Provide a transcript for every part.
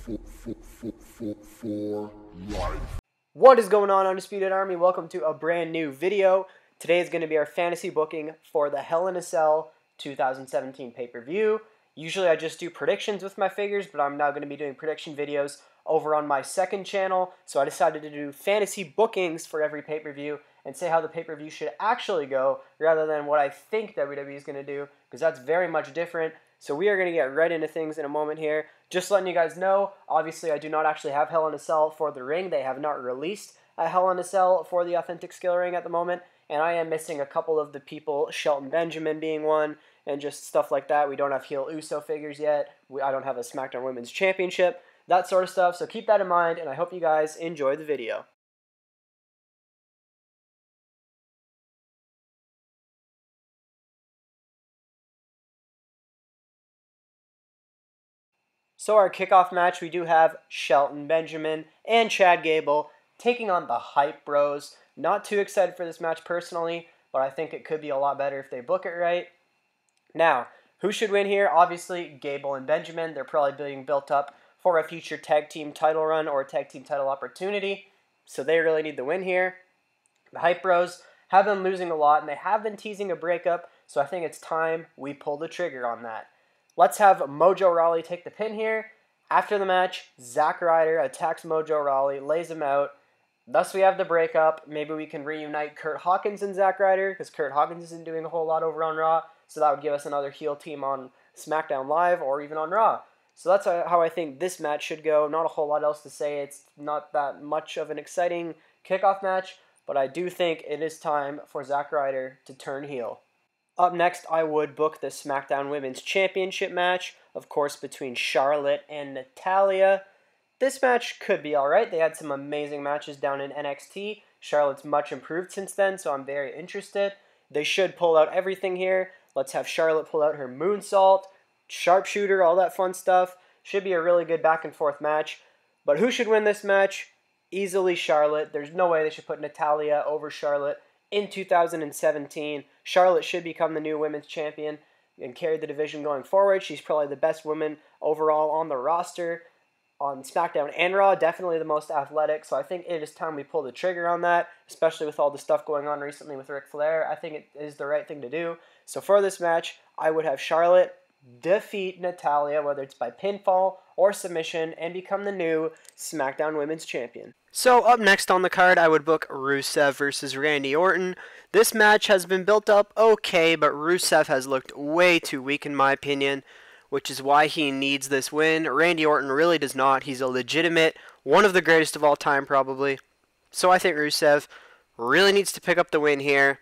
for life. What is going on, Undisputed Army? Welcome to a brand new video. Today is going to be our fantasy booking for the Hell in a Cell 2017 pay-per-view. Usually I just do predictions with my figures, but I'm now going to be doing prediction videos over on my second channel. So I decided to do fantasy bookings for every pay-per-view and say how the pay-per-view should actually go rather than what I think WWE is going to do, because that's very much different. So we are going to get right into things in a moment here. Just letting you guys know, obviously I do not actually have Hell in a Cell for the ring. They have not released a Hell in a Cell for the Authentic Skill Ring at the moment. And I am missing a couple of the people, Shelton Benjamin being one, and just stuff like that. We don't have heel Uso figures yet. I don't have a SmackDown Women's Championship, that sort of stuff. So keep that in mind, and I hope you guys enjoy the video. So our kickoff match, we do have Shelton Benjamin and Chad Gable taking on the Hype Bros. Not too excited for this match personally, but I think it could be a lot better if they book it right. Now, who should win here? Obviously, Gable and Benjamin. They're probably being built up for a future tag team title run or a tag team title opportunity, so they really need the win here. The Hype Bros have been losing a lot, and they have been teasing a breakup, so I think it's time we pull the trigger on that. Let's have Mojo Rawley take the pin here. After the match, Zack Ryder attacks Mojo Rawley, lays him out. Thus we have the breakup. Maybe we can reunite Kurt Hawkins and Zack Ryder, because Kurt Hawkins isn't doing a whole lot over on Raw, so that would give us another heel team on SmackDown Live or even on Raw. So that's how I think this match should go. Not a whole lot else to say. It's not that much of an exciting kickoff match, but I do think it is time for Zack Ryder to turn heel. Up next, I would book the SmackDown Women's Championship match, of course, between Charlotte and Natalya. This match could be alright. They had some amazing matches down in NXT. Charlotte's much improved since then, so I'm very interested. They should pull out everything here. Let's have Charlotte pull out her moonsault, sharpshooter, all that fun stuff. Should be a really good back and forth match. But who should win this match? Easily Charlotte. There's no way they should put Natalya over Charlotte in 2017. Charlotte should become the new women's champion and carry the division going forward. She's probably the best woman overall on the roster on SmackDown and Raw, definitely the most athletic, so I think it is time we pull the trigger on that, especially with all the stuff going on recently with Ric Flair. I think it is the right thing to do. So for this match, I would have Charlotte defeat Natalya, whether it's by pinfall or submission, and become the new SmackDown Women's Champion. So up next on the card, I would book Rusev versus Randy Orton. This match has been built up okay, but Rusev has looked way too weak in my opinion, which is why he needs this win. Randy Orton really does not. He's a legitimate, one of the greatest of all time probably. So I think Rusev really needs to pick up the win here.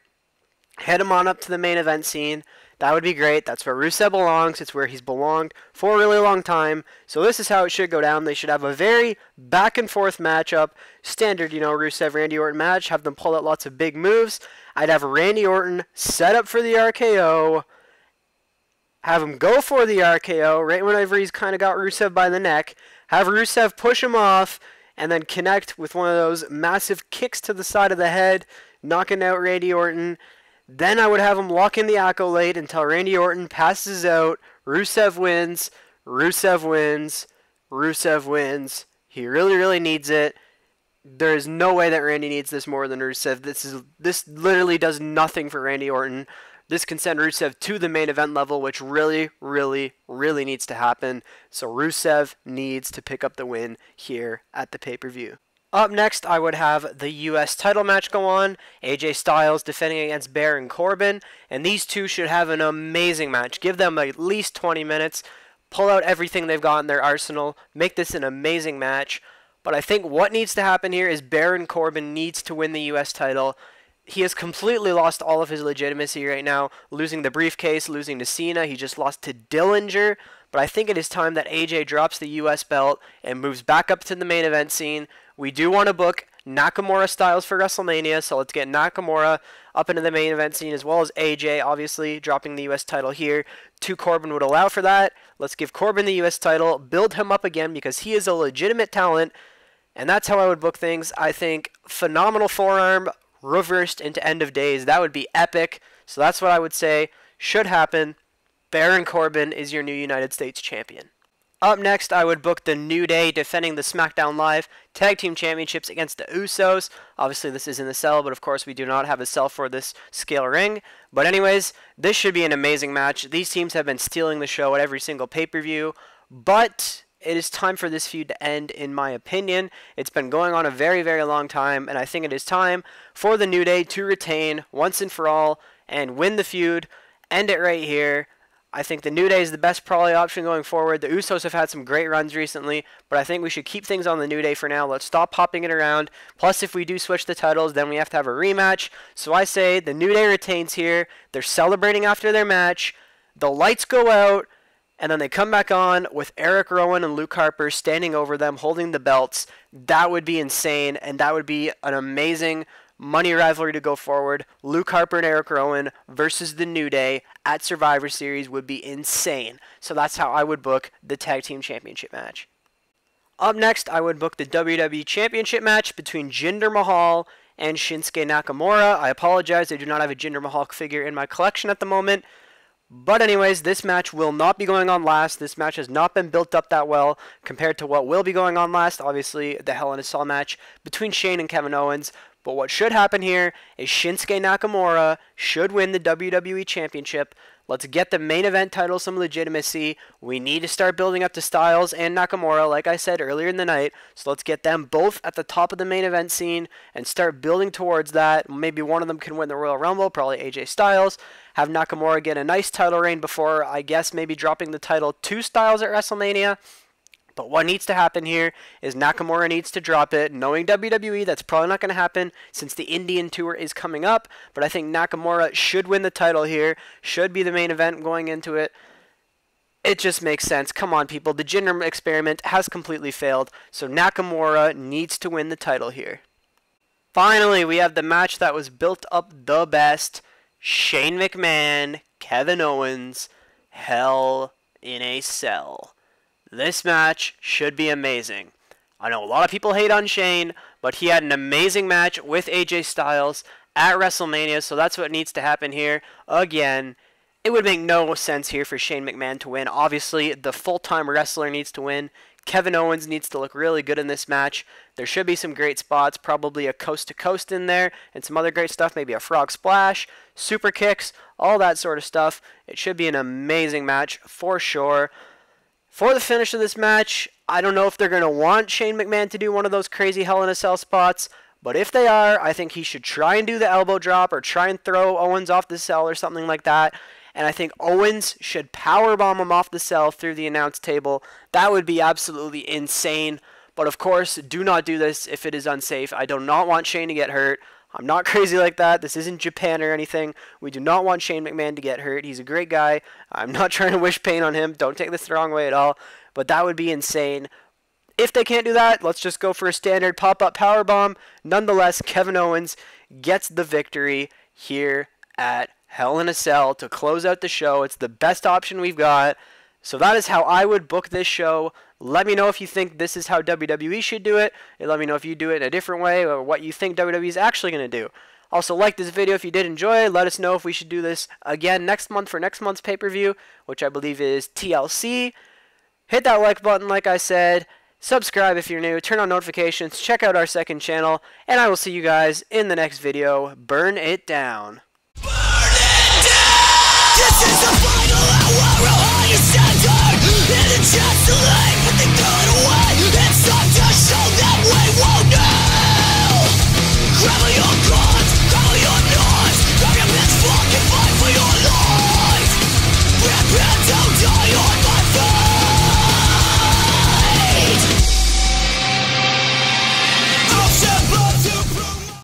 Head him on up to the main event scene. That would be great. That's where Rusev belongs. It's where he's belonged for a really long time. So this is how it should go down. They should have a very back and forth matchup. Standard, Rusev, Randy Orton match. Have them pull out lots of big moves. I'd have Randy Orton set up for the RKO. Have him go for the RKO right whenever he's kind of got Rusev by the neck. Have Rusev push him off and then connect with one of those massive kicks to the side of the head, knocking out Randy Orton. Then I would have him lock in the accolade until Randy Orton passes out. Rusev wins. Rusev wins. Rusev wins. He really, really needs it. There is no way that Randy needs this more than Rusev. This literally does nothing for Randy Orton. This can send Rusev to the main event level, which really, really, really needs to happen. So Rusev needs to pick up the win here at the pay-per-view. Up next, I would have the U.S. title match go on. AJ Styles defending against Baron Corbin. And these two should have an amazing match. Give them at least 20 minutes. Pull out everything they've got in their arsenal. Make this an amazing match. But I think what needs to happen here is Baron Corbin needs to win the U.S. title. He has completely lost all of his legitimacy right now, losing the briefcase, losing to Cena. He just lost to Dillinger. But I think it is time that AJ drops the U.S. belt and moves back up to the main event scene. We do want to book Nakamura Styles for WrestleMania, so let's get Nakamura up into the main event scene as well as AJ, obviously, dropping the U.S. title here. Corbin would allow for that. Let's give Corbin the U.S. title, build him up again because he is a legitimate talent, and that's how I would book things. I think phenomenal forearm, reversed into end of days. That would be epic. So that's what I would say should happen. Baron Corbin is your new United States champion. Up next, I would book the New Day defending the SmackDown Live Tag Team Championships against the Usos. Obviously, this is in the cell, but of course, we do not have a cell for this scale ring. But anyways, this should be an amazing match. These teams have been stealing the show at every single pay-per-view, but it is time for this feud to end, in my opinion. It's been going on a very, very long time, and I think it is time for the New Day to retain once and for all and win the feud. End it right here. I think the New Day is the best probably option going forward. The Usos have had some great runs recently, but I think we should keep things on the New Day for now. Let's stop popping it around. Plus, if we do switch the titles, then we have to have a rematch. So I say the New Day retains here. They're celebrating after their match. The lights go out, and then they come back on with Eric Rowan and Luke Harper standing over them, holding the belts. That would be insane, and that would be an amazing money rivalry to go forward. Luke Harper and Eric Rowan versus the New Day at Survivor Series would be insane. So that's how I would book the Tag Team Championship match. Up next, I would book the WWE Championship match between Jinder Mahal and Shinsuke Nakamura. I apologize, I do not have a Jinder Mahal figure in my collection at the moment. But anyways, this match will not be going on last. This match has not been built up that well compared to what will be going on last. Obviously, the Hell in a Cell match between Shane and Kevin Owens. But what should happen here is Shinsuke Nakamura should win the WWE Championship. Let's get the main event title some legitimacy. We need to start building up to Styles and Nakamura, like I said earlier in the night. So let's get them both at the top of the main event scene and start building towards that. Maybe one of them can win the Royal Rumble, probably AJ Styles. Have Nakamura get a nice title reign before, I guess, maybe dropping the title to Styles at WrestleMania. But what needs to happen here is Nakamura needs to drop it. Knowing WWE, that's probably not going to happen since the Indian tour is coming up. But I think Nakamura should win the title here. Should be the main event going into it. It just makes sense. Come on, people. The Jinder experiment has completely failed. So Nakamura needs to win the title here. Finally, we have the match that was built up the best. Shane McMahon, Kevin Owens, Hell in a Cell. This match should be amazing. I know a lot of people hate on Shane, but he had an amazing match with AJ Styles at WrestleMania, so that's what needs to happen here. Again, it would make no sense here for Shane McMahon to win. Obviously, the full-time wrestler needs to win. Kevin Owens needs to look really good in this match. There should be some great spots, probably a coast-to-coast in there, and some other great stuff, maybe a frog splash, super kicks, all that sort of stuff. It should be an amazing match for sure. For the finish of this match, I don't know if they're going to want Shane McMahon to do one of those crazy Hell in a Cell spots, but if they are, I think he should try and do the elbow drop or try and throw Owens off the cell or something like that. And I think Owens should powerbomb him off the cell through the announce table. That would be absolutely insane. But of course, do not do this if it is unsafe. I do not want Shane to get hurt. I'm not crazy like that. This isn't Japan or anything. We do not want Shane McMahon to get hurt. He's a great guy. I'm not trying to wish pain on him. Don't take this the wrong way at all. But that would be insane. If they can't do that, let's just go for a standard pop-up powerbomb. Nonetheless, Kevin Owens gets the victory here at Hell in a Cell to close out the show. It's the best option we've got. So that is how I would book this show. Let me know if you think this is how WWE should do it. And let me know if you do it in a different way or what you think WWE is actually going to do. Also, like this video if you did enjoy. Let us know if we should do this again next month for next month's pay-per-view, which I believe is TLC. Hit that like button like I said. Subscribe if you're new. Turn on notifications. Check out our second channel. And I will see you guys in the next video. Burn it down. Burn it down! This is the final hour, all you stand in the just like